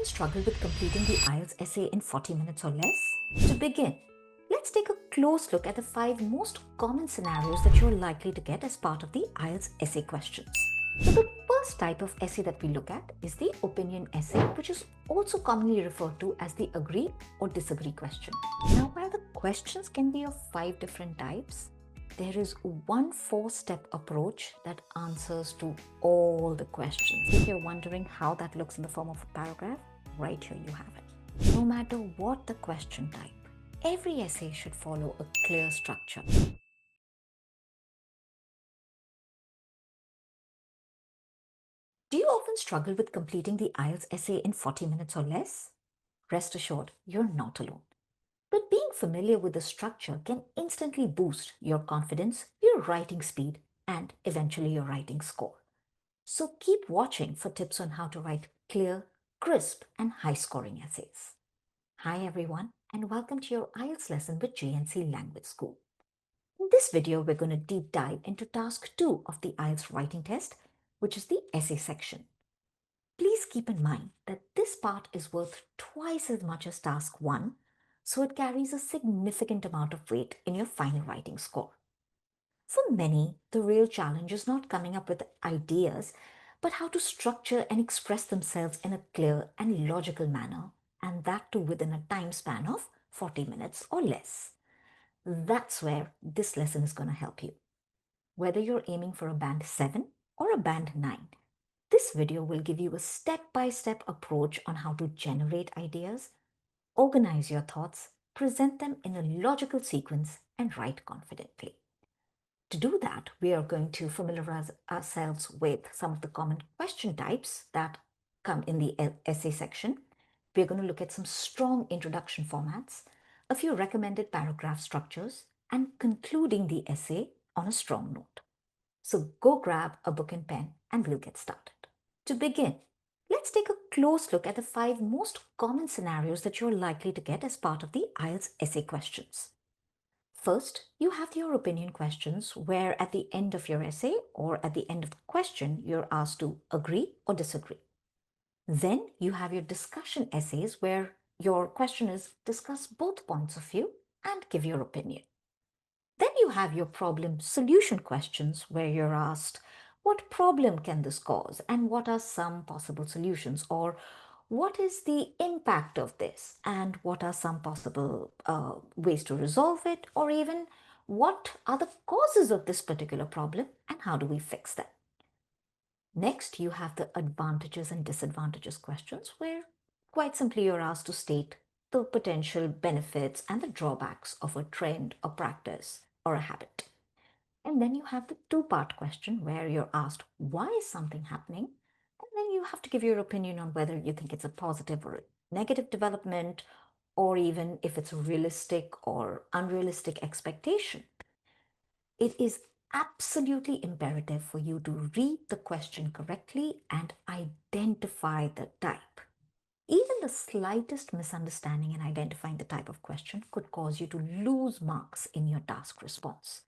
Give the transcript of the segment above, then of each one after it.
often struggle with completing the IELTS essay in 40 minutes or less? To begin, let's take a close look at the 5 most common scenarios that you're likely to get as part of the IELTS essay questions. So the first type of essay that we look at is the opinion essay, which is also commonly referred to as the agree or disagree question. Now, while the questions can be of 5 different types, there is one 4-step approach that answers to all the questions. If you're wondering how that looks in the form of a paragraph, right here you have it. No matter what the question type, every essay should follow a clear structure. Do you often struggle with completing the IELTS essay in 40 minutes or less? Rest assured, you're not alone. But being familiar with the structure can instantly boost your confidence, your writing speed, and eventually your writing score. So keep watching for tips on how to write clear, crisp, and high-scoring essays. Hi everyone, and welcome to your IELTS lesson with J&C Language School. In this video, we're going to deep dive into task 2 of the IELTS writing test, which is the essay section. Please keep in mind that this part is worth twice as much as task 1, so it carries a significant amount of weight in your final writing score. For many, the real challenge is not coming up with ideas, but how to structure and express themselves in a clear and logical manner, and that too within a time span of 40 minutes or less. That's where this lesson is going to help you. Whether you're aiming for a band 7 or a band 9, this video will give you a step-by-step approach on how to generate ideas, organize your thoughts, present them in a logical sequence, and write confidently. To do that, we are going to familiarize ourselves with some of the common question types that come in the essay section. We're going to look at some strong introduction formats, a few recommended paragraph structures, and concluding the essay on a strong note. So go grab a book and pen and we'll get started. To begin, let's take a close look at the 5 most common scenarios that you're likely to get as part of the IELTS essay questions. First, you have your opinion questions where at the end of your essay or at the end of the question, you're asked to agree or disagree. Then you have your discussion essays where your question is discuss both points of view and give your opinion. Then you have your problem solution questions where you're asked what problem can this cause and what are some possible solutions, or what is the impact of this and what are some possible ways to resolve it, or even what are the causes of this particular problem and how do we fix them. Next, you have the advantages and disadvantages questions where quite simply you're asked to state the potential benefits and the drawbacks of a trend or practice or a habit. And then you have the 2-part question where you're asked why is something happening, and then you have to give your opinion on whether you think it's a positive or a negative development, or even if it's a realistic or unrealistic expectation. It is absolutely imperative for you to read the question correctly and identify the type. Even the slightest misunderstanding in identifying the type of question could cause you to lose marks in your task response.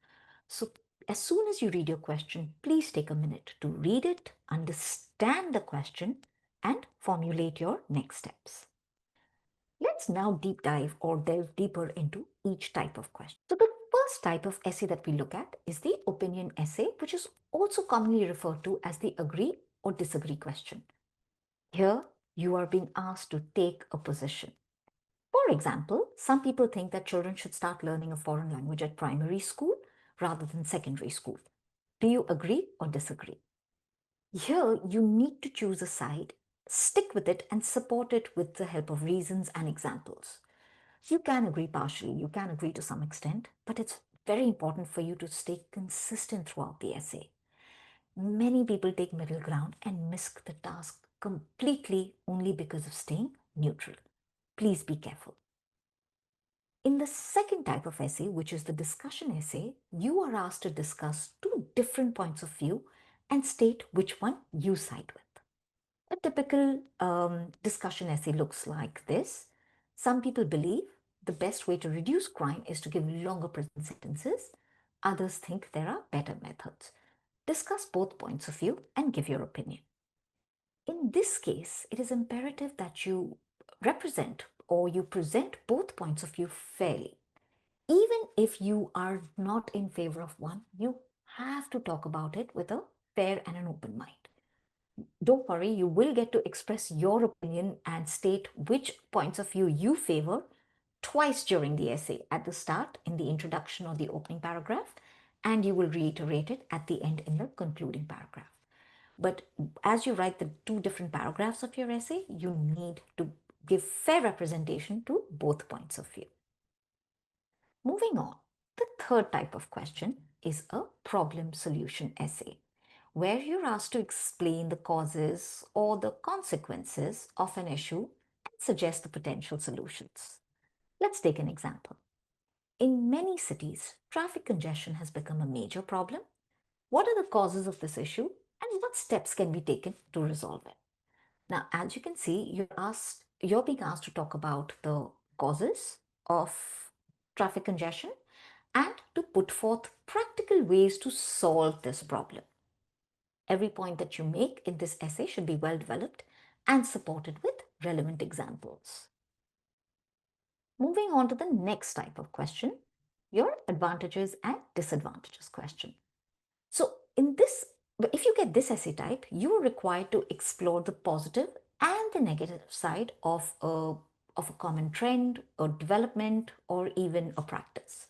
So as soon as you read your question, please take a minute to read it, understand the question, and formulate your next steps. Let's now deep dive or delve deeper into each type of question. So the first type of essay that we look at is the opinion essay, which is also commonly referred to as the agree or disagree question. Here, you are being asked to take a position. For example, some people think that children should start learning a foreign language at primary school rather than secondary school. Do you agree or disagree? Here, you need to choose a side, stick with it, and support it with the help of reasons and examples. You can agree partially, you can agree to some extent, but it's very important for you to stay consistent throughout the essay. Many people take middle ground and miss the task completely only because of staying neutral. Please be careful. In the second type of essay, which is the discussion essay, you are asked to discuss 2 different points of view and state which one you side with. A typical discussion essay looks like this. Some people believe the best way to reduce crime is to give longer prison sentences. Others think there are better methods. Discuss both points of view and give your opinion. In this case, it is imperative that you represent or you present both points of view fairly. Even if you are not in favor of one, you have to talk about it with a fair and an open mind. Don't worry, you will get to express your opinion and state which points of view you favor twice during the essay, at the start in the introduction or the opening paragraph, and you will reiterate it at the end in the concluding paragraph. But as you write the two different paragraphs of your essay, you need to give fair representation to both points of view. Moving on, the third type of question is a problem solution essay, where you're asked to explain the causes or the consequences of an issue and suggest the potential solutions. Let's take an example. In many cities, traffic congestion has become a major problem. What are the causes of this issue and what steps can be taken to resolve it? Now, as you can see, you're being asked to talk about the causes of traffic congestion and to put forth practical ways to solve this problem. Every point that you make in this essay should be well developed and supported with relevant examples. Moving on to the next type of question, your advantages and disadvantages question. So if you get this essay type, you are required to explore the positive and the negative side of a common trend, a development, or even a practice.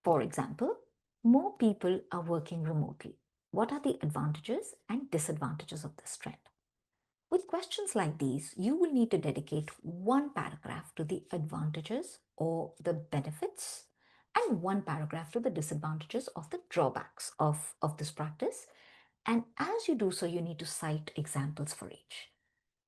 For example, more people are working remotely. What are the advantages and disadvantages of this trend? With questions like these, you will need to dedicate one paragraph to the advantages or the benefits and one paragraph to the disadvantages of the drawbacks of this practice. And as you do so, you need to cite examples for each.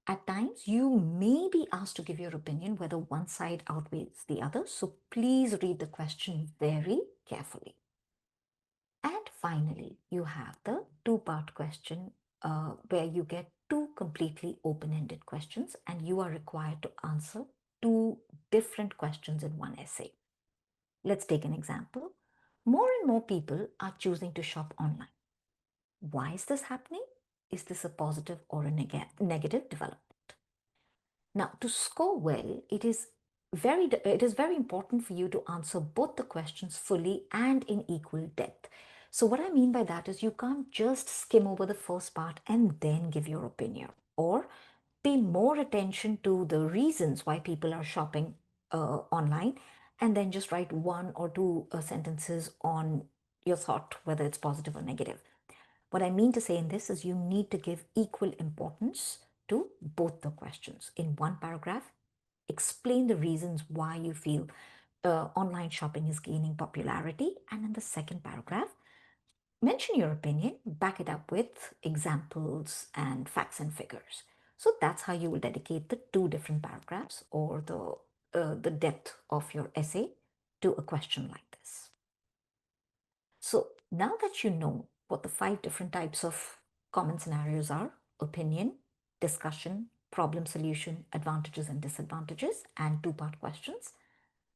At times, you may be asked to give your opinion whether one side outweighs the other, so please read the question very carefully. And finally, you have the two-part question where you get two completely open-ended questions and you are required to answer two different questions in one essay. Let's take an example. More and more people are choosing to shop online. Why is this happening? Is this a positive or a negative development? Now, to score well, it is very important for you to answer both the questions fully and in equal depth. So what I mean by that is you can't just skim over the first part and then give your opinion, or pay more attention to the reasons why people are shopping online and then just write one or two sentences on your thought, whether it's positive or negative. What I mean to say in this is you need to give equal importance to both the questions. In one paragraph, explain the reasons why you feel online shopping is gaining popularity. And in the second paragraph, mention your opinion, back it up with examples and facts and figures. So that's how you will dedicate the two different paragraphs or the depth of your essay to a question like this. So now that you know what the 5 different types of common scenarios are: opinion, discussion, problem solution, advantages and disadvantages, and two-part questions,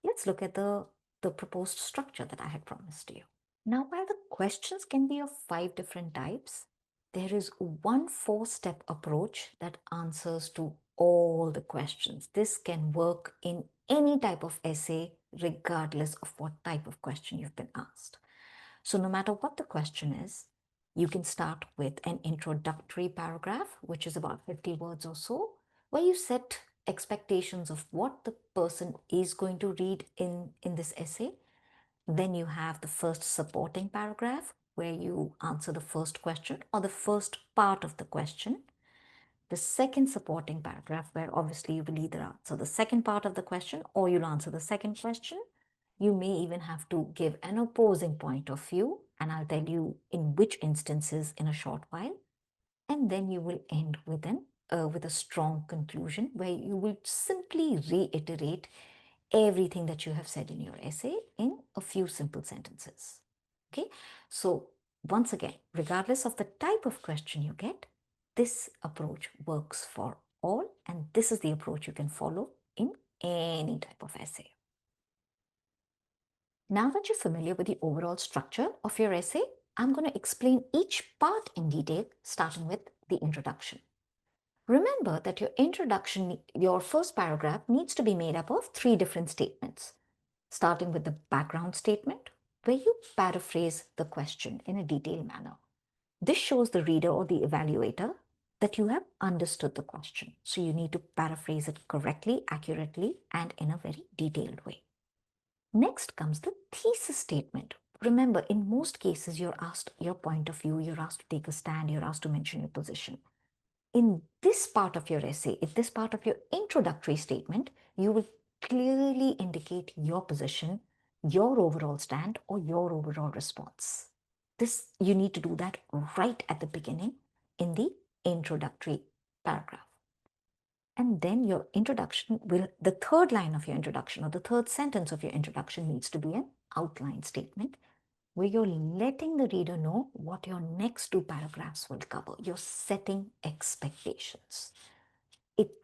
let's look at the proposed structure that I had promised you. Now, while the questions can be of 5 different types, there is one 4-step approach that answers to all the questions. This can work in any type of essay, regardless of what type of question you've been asked. So no matter what the question is, you can start with an introductory paragraph, which is about 50 words or so, where you set expectations of what the person is going to read in this essay. Then you have the first supporting paragraph, where you answer the first question or the first part of the question. The second supporting paragraph, where obviously you will either answer the second part of the question or you'll answer the second question. You may even have to give an opposing point of view, and I'll tell you in which instances in a short while. And then you will end with a strong conclusion where you will simply reiterate everything that you have said in your essay in a few simple sentences. Okay, so once again, regardless of the type of question you get, this approach works for all, and this is the approach you can follow in any type of essay. Now that you're familiar with the overall structure of your essay, I'm going to explain each part in detail, starting with the introduction. Remember that your first paragraph needs to be made up of 3 different statements, starting with the background statement, where you paraphrase the question in a detailed manner. This shows the reader or the evaluator that you have understood the question. So you need to paraphrase it correctly, accurately, and in a very detailed way. Next comes the thesis statement. Remember, in most cases, you're asked your point of view, you're asked to take a stand, you're asked to mention your position. In this part of your essay, in this part of your introductory statement, you will clearly indicate your position, your overall stand, or your overall response. This, you need to do that right at the beginning in the introductory paragraph. And then your introduction the third line of your introduction or the third sentence of your introduction needs to be an outline statement where you're letting the reader know what your next 2 paragraphs will cover. You're setting expectations.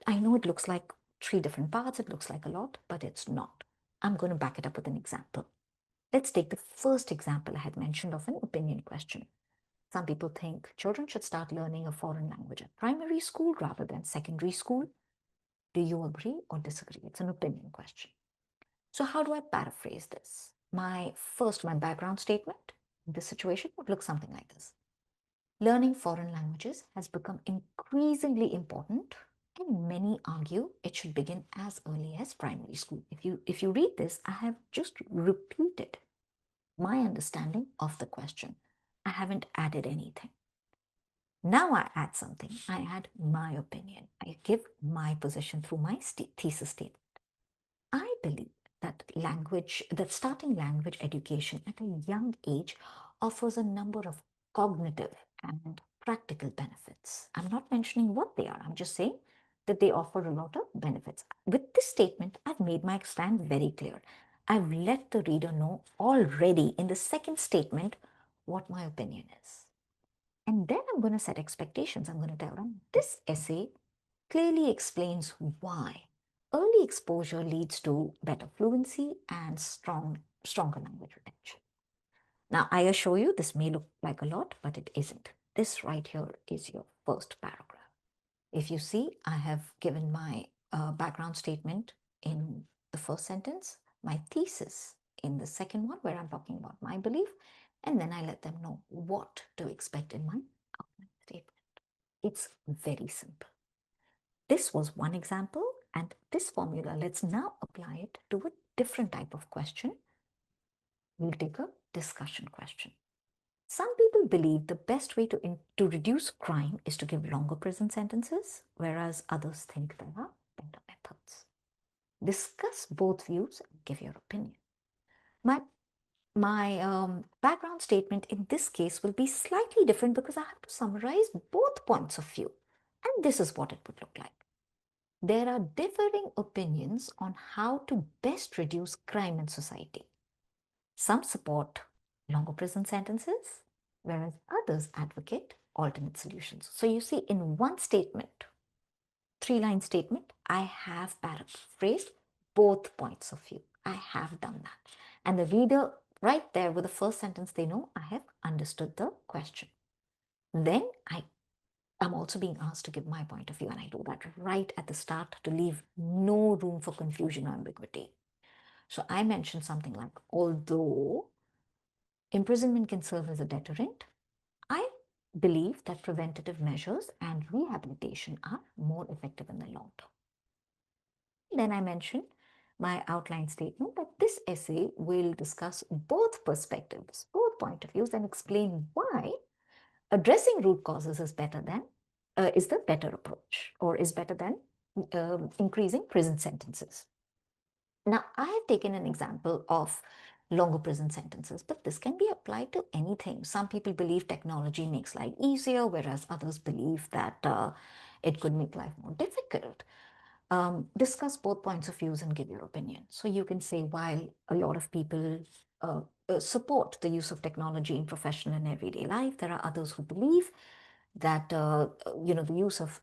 I know it looks like 3 different parts, it looks like a lot, but it's not. I'm going to back it up with an example. Let's take the first example I had mentioned of an opinion question. Some people think children should start learning a foreign language at primary school rather than secondary school. Do you agree or disagree? It's an opinion question. So how do I paraphrase this? My background statement in this situation would look something like this. Learning foreign languages has become increasingly important, and many argue it should begin as early as primary school. If you read this, I have just repeated my understanding of the question. I haven't added anything. Now I add something. I add my opinion. I give my position through my thesis statement. I believe that starting language education at a young age offers a number of cognitive and practical benefits. I'm not mentioning what they are. I'm just saying that they offer a lot of benefits. With this statement, I've made my stand very clear. I've let the reader know already in the second statement what my opinion is. And then I'm going to set expectations. I'm going to tell them this essay clearly explains why early exposure leads to better fluency and stronger language retention. Now, I assure you, this may look like a lot, but it isn't. This right here is your first paragraph. If you see, I have given my background statement in the first sentence, my thesis in the second one, where I'm talking about my belief, and then I let them know what to expect in my outline statement. It's very simple. This was one example, and this formula, let's now apply it to a different type of question. We'll take a discussion question. Some people believe the best way to reduce crime is to give longer prison sentences, whereas others think there are better methods. Discuss both views and give your opinion. My background statement in this case will be slightly different because I have to summarize both points of view. And this is what it would look like. There are differing opinions on how to best reduce crime in society. Some support longer prison sentences, whereas others advocate alternate solutions. So you see, in one statement, 3-line statement, I have paraphrased both points of view. I have done that. And the reader, right there with the first sentence, they know I have understood the question. Then I'm also being asked to give my point of view, and I do that right at the start to leave no room for confusion or ambiguity. So I mentioned something like, although imprisonment can serve as a deterrent, I believe that preventative measures and rehabilitation are more effective in the long term. Then I mentioned my outline statement that this essay will discuss both perspectives, both point of views, and explain why addressing root causes is the better approach, or is better than increasing prison sentences. Now, I have taken an example of longer prison sentences, but this can be applied to anything. Some people believe technology makes life easier, whereas others believe that it could make life more difficult. Discuss both points of views and give your opinion. So you can say, while a lot of people support the use of technology in professional and everyday life, there are others who believe that the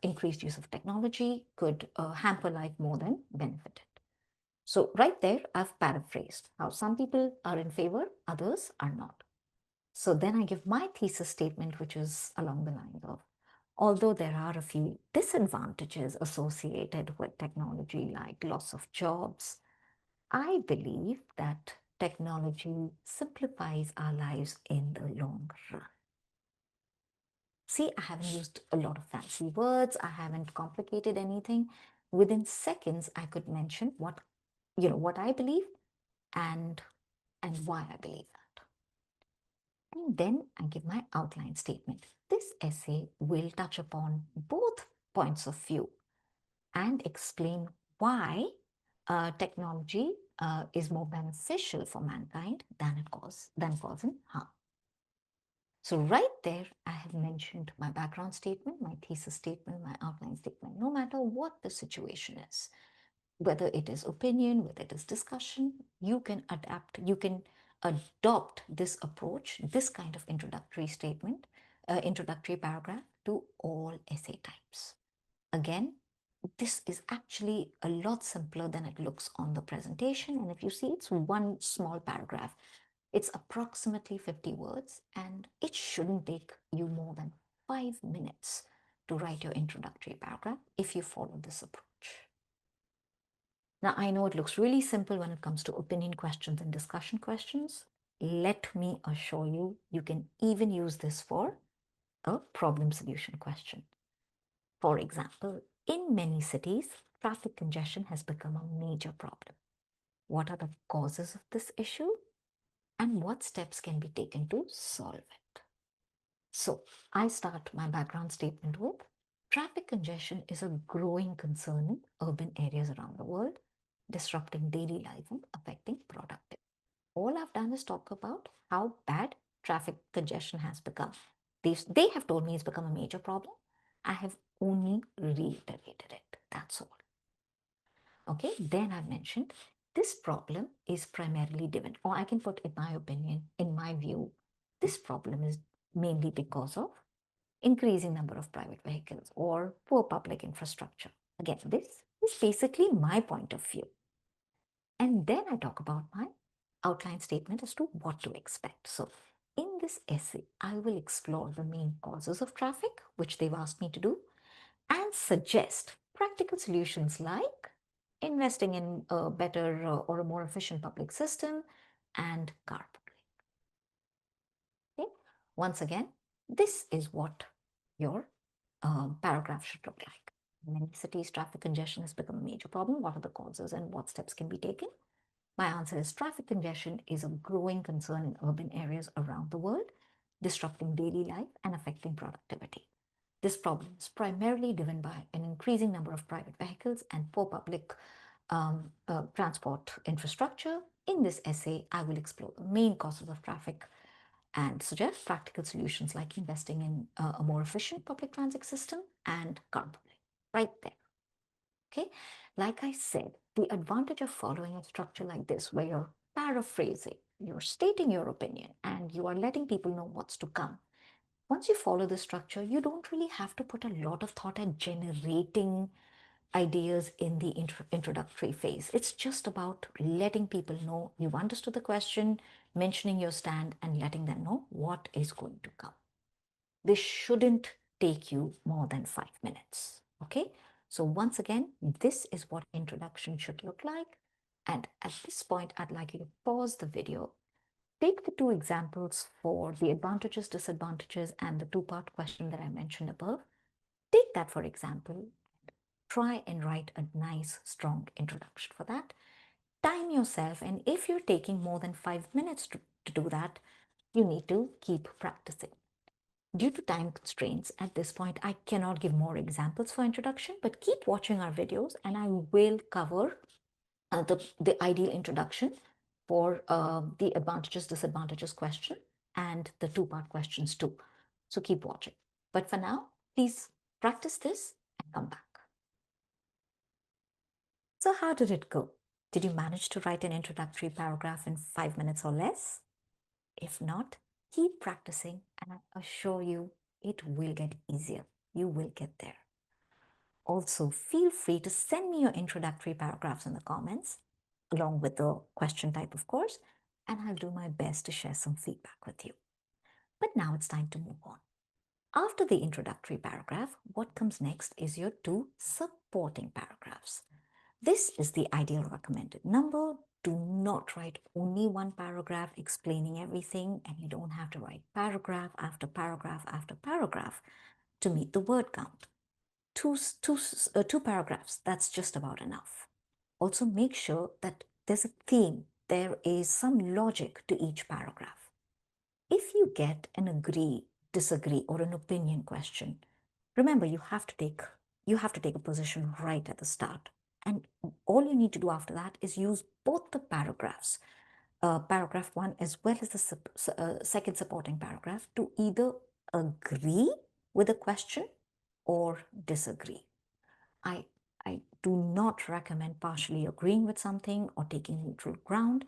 increased use of technology could hamper life more than benefit it. So right there, I've paraphrased how some people are in favor, others are not. So then I give my thesis statement, which is along the lines of, Although there are a few disadvantages associated with technology, like loss of jobs, I believe that technology simplifies our lives in the long run. See, I haven't used a lot of fancy words. I haven't complicated anything. Within seconds, I could mention what I believe and why I believe that. And then I give my outline statement. This essay will touch upon both points of view and explain why technology is more beneficial for mankind than causing harm. So right there, I have mentioned my background statement, my thesis statement, my outline statement, no matter what the situation is, whether it is opinion, whether it is discussion, you can adopt this approach, this kind of introductory statement, introductory paragraph to all essay types. Again, this is actually a lot simpler than it looks on the presentation. And if you see, it's one small paragraph. It's approximately 50 words, and it shouldn't take you more than 5 minutes to write your introductory paragraph if you follow this approach. Now, I know it looks really simple when it comes to opinion questions and discussion questions. Let me assure you, you can even use this for a problem solution question. For example, in many cities, traffic congestion has become a major problem. What are the causes of this issue? And what steps can be taken to solve it? So, I start my background statement with traffic congestion is a growing concern in urban areas around the world, disrupting daily life and affecting productivity. All I've done is talk about how bad traffic congestion has become. They have told me it's become a major problem. I have only reiterated it. That's all. Okay, then I've mentioned this problem is primarily driven, or I can put in my opinion, in my view, this problem is mainly because of increasing number of private vehicles or poor public infrastructure. Again, this is basically my point of view. And then I talk about my outline statement as to what to expect. So in this essay, I will explore the main causes of traffic, which they've asked me to do, and suggest practical solutions like investing in a better or a more efficient public system and carpooling. Okay? Once again, this is what your paragraph should look like. In many cities, traffic congestion has become a major problem. What are the causes and what steps can be taken? My answer is traffic congestion is a growing concern in urban areas around the world, disrupting daily life and affecting productivity. This problem is primarily driven by an increasing number of private vehicles and poor public transport infrastructure. In this essay, I will explore the main causes of traffic and suggest practical solutions like investing in a more efficient public transit system and carpooling. Right there. Okay, like I said, the advantage of following a structure like this, where you're paraphrasing, you're stating your opinion, and you are letting people know what's to come. Once you follow the structure, you don't really have to put a lot of thought at generating ideas in the introductory phase. It's just about letting people know you've understood the question, mentioning your stand, and letting them know what is going to come. This shouldn't take you more than 5 minutes. Okay, so once again, this is what introduction should look like. And at this point, I'd like you to pause the video, take the two examples for the advantages, disadvantages, and the two-part question that I mentioned above. Take that for example, try and write a nice, strong introduction for that. Time yourself, and if you're taking more than 5 minutes to do that, you need to keep practicing. Due to time constraints, at this point, I cannot give more examples for introduction, but keep watching our videos and I will cover the ideal introduction for the advantages, disadvantages question and the two-part questions too. So keep watching. But for now, please practice this and come back. So how did it go? Did you manage to write an introductory paragraph in 5 minutes or less? If not, keep practicing and I assure you it will get easier. You will get there. Also, feel free to send me your introductory paragraphs in the comments, along with the question type, of course, and I'll do my best to share some feedback with you. But now it's time to move on. After the introductory paragraph, what comes next is your two supporting paragraphs. This is the ideal recommended number. Do not write only one paragraph explaining everything, and you don't have to write paragraph after paragraph after paragraph to meet the word count. Two paragraphs, that's just about enough. Also, make sure that there's a theme, there is some logic to each paragraph. If you get an agree, disagree, or an opinion question, remember you have to take a position right at the start. And all you need to do after that is use both the paragraphs, paragraph one as well as the second supporting paragraph, to either agree with a question or disagree. I, I do not recommend partially agreeing with something or taking neutral ground,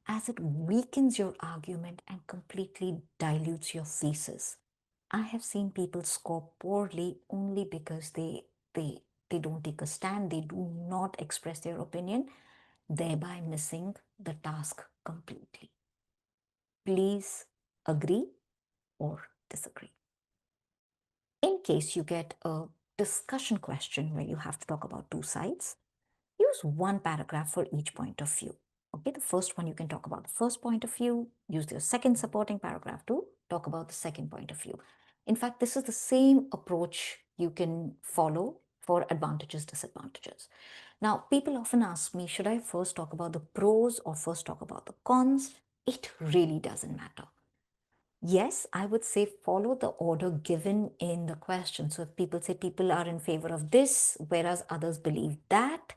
as it weakens your argument and completely dilutes your thesis. I have seen people score poorly only because they don't take a stand, they do not express their opinion, thereby missing the task completely. Please agree or disagree. In case you get a discussion question where you have to talk about two sides, use one paragraph for each point of view. Okay, the first one you can talk about the first point of view, use your second supporting paragraph to talk about the second point of view. In fact, this is the same approach you can follow for advantages, disadvantages. Now, people often ask me, should I first talk about the pros or first talk about the cons? It really doesn't matter. Yes, I would say follow the order given in the question. So if people say people are in favor of this, whereas others believe that,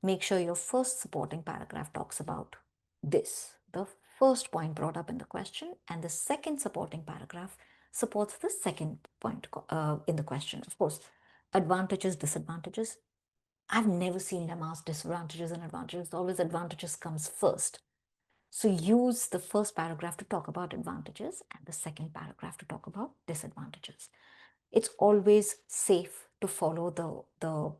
make sure your first supporting paragraph talks about this, the first point brought up in the question, and the second supporting paragraph supports the second point in the question. Of course, advantages, disadvantages. I've never seen them ask disadvantages and advantages. Always advantages comes first. So use the first paragraph to talk about advantages and the second paragraph to talk about disadvantages. It's always safe to follow the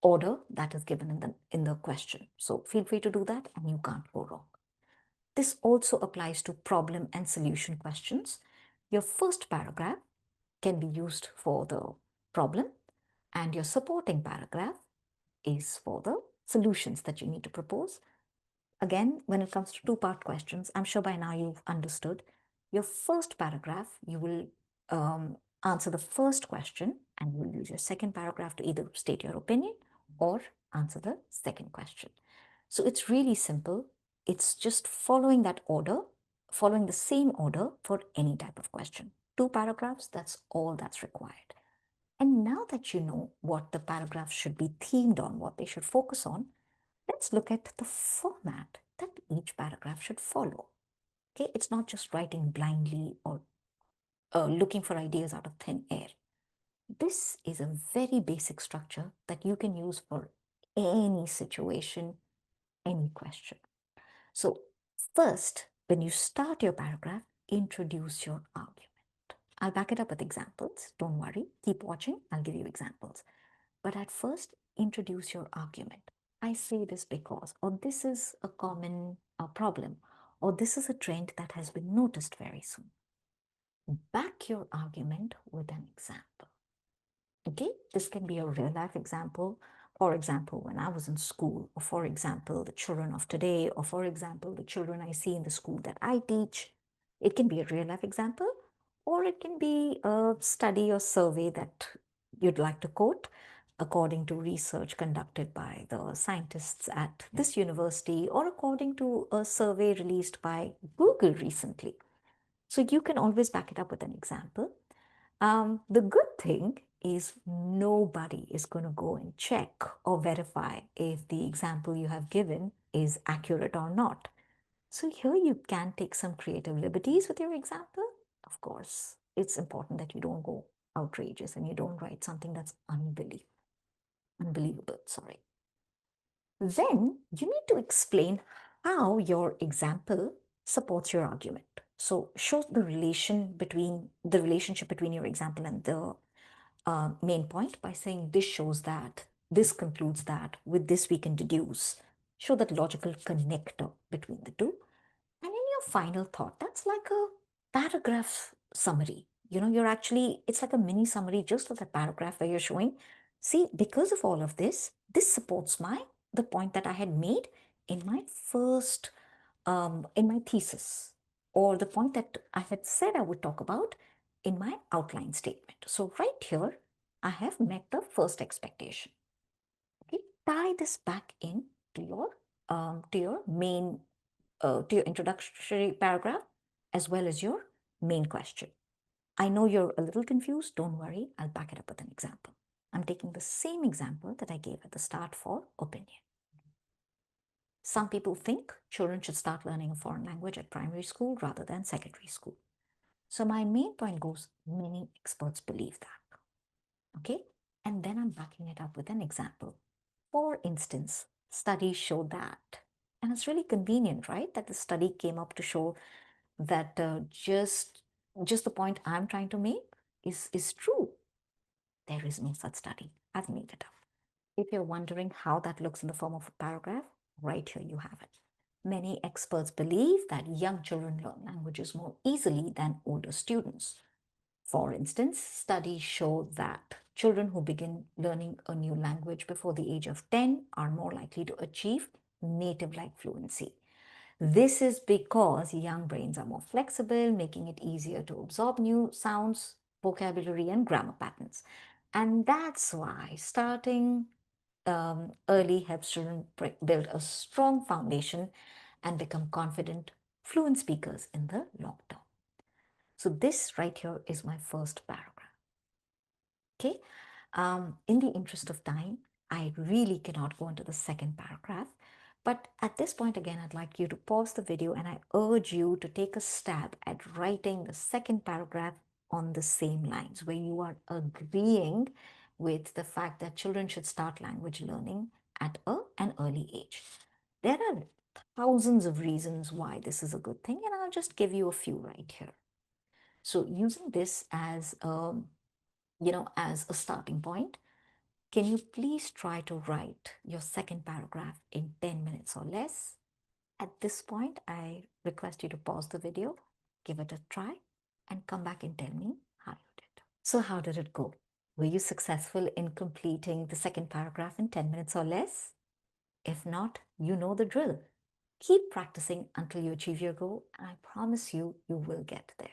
order that is given in the question. So feel free to do that and you can't go wrong. This also applies to problem and solution questions. Your first paragraph can be used for the problem, and your supporting paragraph is for the solutions that you need to propose. Again, when it comes to two-part questions, I'm sure by now you've understood. Your first paragraph, you will answer the first question, and you will use your second paragraph to either state your opinion or answer the second question. So it's really simple. It's just following that order, following the same order for any type of question. Two paragraphs, that's all that's required. And now that you know what the paragraphs should be themed on, what they should focus on, let's look at the format that each paragraph should follow. Okay, it's not just writing blindly or looking for ideas out of thin air. This is a very basic structure that you can use for any situation, any question. So, first, when you start your paragraph, introduce your argument. I'll back it up with examples. Don't worry, keep watching, I'll give you examples. But at first, introduce your argument. I say this because, or this is a common problem, or this is a trend that has been noticed very soon. Back your argument with an example. Okay, this can be a real life example. For example, when I was in school, or for example, the children of today, or for example, the children I see in the school that I teach. It can be a real life example, or it can be a study or survey that you'd like to quote according to research conducted by the scientists at this university, or according to a survey released by Google recently. So you can always back it up with an example. The good thing is nobody is going to go and check or verify if the example you have given is accurate or not. So here you can take some creative liberties with your example. Of course, it's important that you don't go outrageous and you don't write something that's unbelievable, sorry. Then you need to explain how your example supports your argument. So show the relationship between your example and the main point by saying this shows that, this concludes that, with this we can deduce. Show that logical connector between the two. And in your final thought, that's like a paragraph summary. you're actually, it's like a mini summary just of that paragraph where you're showing, see, because of all of this supports the point that I had made in my first, in my thesis, or the point that I had said I would talk about in my outline statement. So right here, I have met the first expectation. Okay, tie this back in to your main to your introductory paragraph as well as your main question. I know you're a little confused. Don't worry, I'll back it up with an example. I'm taking the same example that I gave at the start for opinion. Some people think children should start learning a foreign language at primary school rather than secondary school. So my main point goes, many experts believe that. Okay? And then I'm backing it up with an example. For instance, studies show that. And it's really convenient, right? That the study came up to show that just the point I'm trying to make is true. There is no such study. I've made it up. If you're wondering how that looks in the form of a paragraph, right here you have it. Many experts believe that young children learn languages more easily than older students. For instance, studies show that children who begin learning a new language before the age of 10 are more likely to achieve native-like fluency. This is because young brains are more flexible, making it easier to absorb new sounds, vocabulary, and grammar patterns. And that's why starting early helps children build a strong foundation and become confident, fluent speakers in the long term. So this right here is my first paragraph. Okay. In the interest of time, I really cannot go into the second paragraph. But at this point, again, I'd like you to pause the video and I urge you to take a stab at writing the second paragraph on the same lines where you are agreeing with the fact that children should start language learning at an early age. There are thousands of reasons why this is a good thing, and I'll just give you a few right here. So using this as as a starting point, can you please try to write your second paragraph in 10 minutes or less? At this point, I request you to pause the video, give it a try, and come back and tell me how you did. So how did it go? Were you successful in completing the second paragraph in 10 minutes or less? If not, you know the drill. Keep practicing until you achieve your goal, and I promise you, you will get there.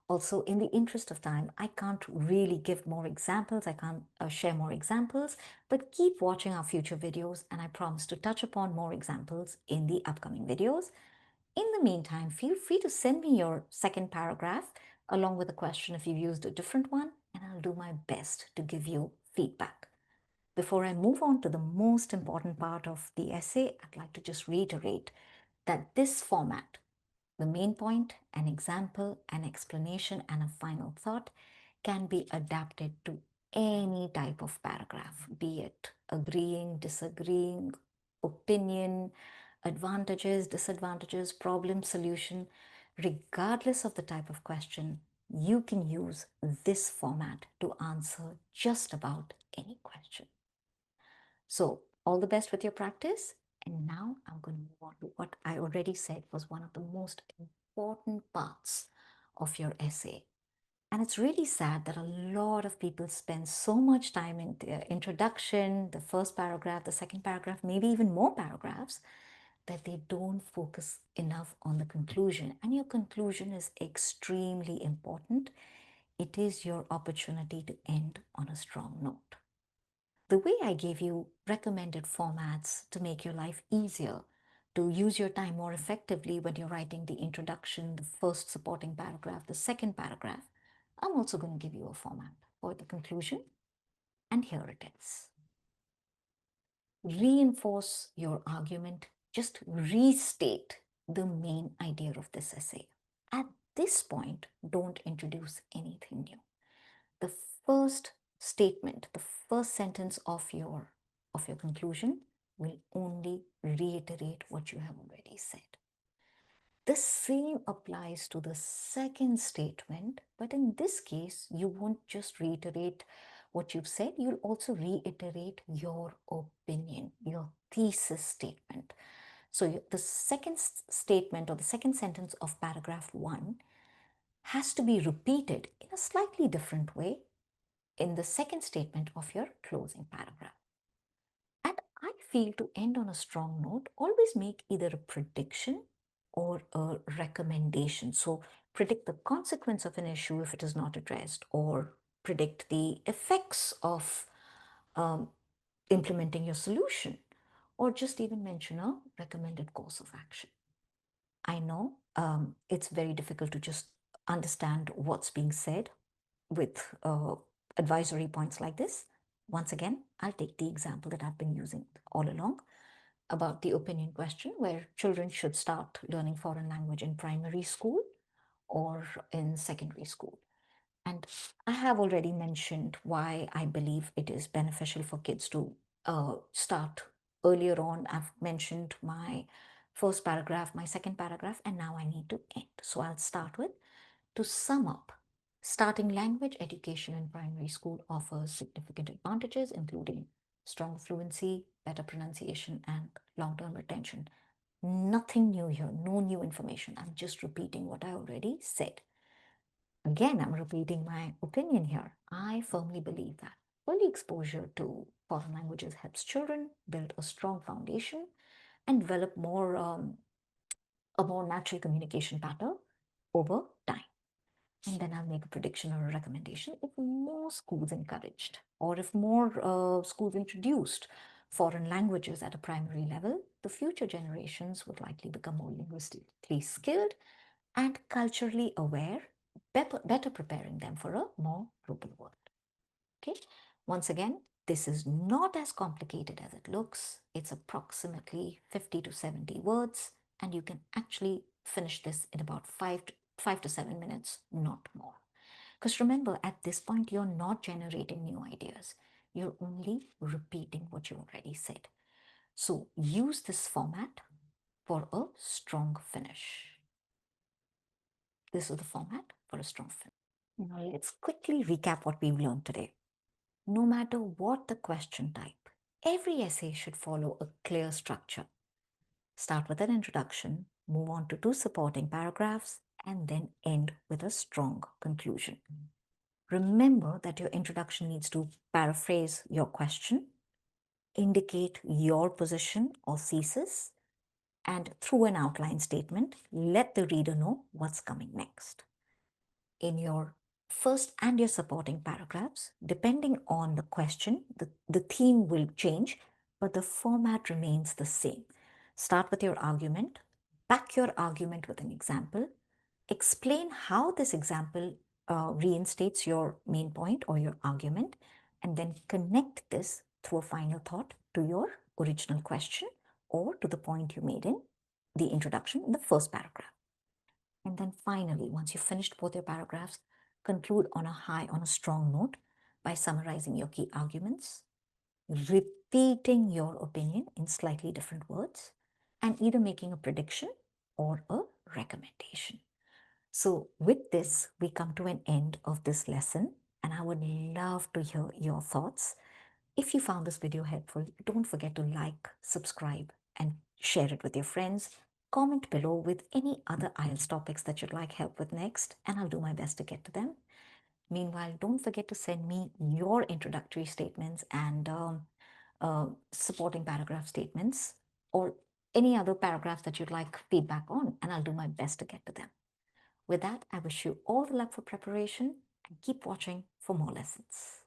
Also, in the interest of time, I can't really give more examples. I can't share more examples, but keep watching our future videos and I promise to touch upon more examples in the upcoming videos. In the meantime, feel free to send me your second paragraph along with a question if you've used a different one, and I'll do my best to give you feedback. Before I move on to the most important part of the essay, I'd like to just reiterate that this format, the main point, an example, an explanation, and a final thought, can be adapted to any type of paragraph, be it agreeing, disagreeing, opinion, advantages, disadvantages, problem, solution. Regardless of the type of question, you can use this format to answer just about any question. So all the best with your practice. And now I'm going to move on to what I already said was one of the most important parts of your essay. And it's really sad that a lot of people spend so much time in the introduction, the first paragraph, the second paragraph, maybe even more paragraphs, that they don't focus enough on the conclusion. And your conclusion is extremely important. It is your opportunity to end on a strong note. The way I gave you recommended formats to make your life easier, to use your time more effectively when you're writing the introduction, the first supporting paragraph, the second paragraph, I'm also going to give you a format for the conclusion. And here it is. Reinforce your argument, just restate the main idea of this essay. At this point, don't introduce anything new. The first statement, the first sentence of your conclusion will only reiterate what you have already said. The same applies to the second statement, but in this case, you won't just reiterate what you've said, you'll also reiterate your opinion, your thesis statement. So the second statement or the second sentence of paragraph 1 has to be repeated in a slightly different way in the second statement of your closing paragraph. And I feel to end on a strong note, always make either a prediction or a recommendation. So predict the consequence of an issue if it is not addressed, or predict the effects of um, implementing your solution, or just even mention a recommended course of action. I know it's very difficult to just understand what's being said with advisory points like this. Once again, I'll take the example that I've been using all along about the opinion question, where children should start learning foreign language in primary school or in secondary school. And I have already mentioned why I believe it is beneficial for kids to start earlier on. I've mentioned my first paragraph, my second paragraph, and now I need to end. So I'll start with, to sum up, starting language education in primary school offers significant advantages, including strong fluency, better pronunciation, and long term retention. Nothing new here, no new information. I'm just repeating what I already said. Again, I'm repeating my opinion here. I firmly believe that early exposure to foreign languages helps children build a strong foundation and develop a more natural communication pattern over time. And then I'll make a prediction or a recommendation. If more schools encouraged, or if more schools introduced foreign languages at a primary level, the future generations would likely become more linguistically skilled and culturally aware, better preparing them for a more global world. Okay, once again, this is not as complicated as it looks. It's approximately 50 to 70 words, and you can actually finish this in about 5 to 7 minutes, not more. Because remember, at this point, you're not generating new ideas. You're only repeating what you already said. So use this format for a strong finish. This is the format for a strong finish. Now let's quickly recap what we've learned today. No matter what the question type, every essay should follow a clear structure. Start with an introduction, move on to two supporting paragraphs, and then end with a strong conclusion. Remember that your introduction needs to paraphrase your question, indicate your position or thesis, and through an outline statement, let the reader know what's coming next. In your first and your supporting paragraphs, depending on the question, the theme will change, but the format remains the same. Start with your argument, back your argument with an example, explain how this example reinstates your main point or your argument, and then connect this through a final thought to your original question or to the point you made in the introduction in the first paragraph. And then finally, once you've finished both your paragraphs, conclude on a strong note by summarizing your key arguments, repeating your opinion in slightly different words, and either making a prediction or a recommendation. So with this, we come to an end of this lesson, and I would love to hear your thoughts. If you found this video helpful, don't forget to like, subscribe, and share it with your friends. Comment below with any other IELTS topics that you'd like help with next, and I'll do my best to get to them. Meanwhile, don't forget to send me your introductory statements and supporting paragraph statements, or any other paragraphs that you'd like feedback on, and I'll do my best to get to them. With that, I wish you all the luck for preparation and keep watching for more lessons.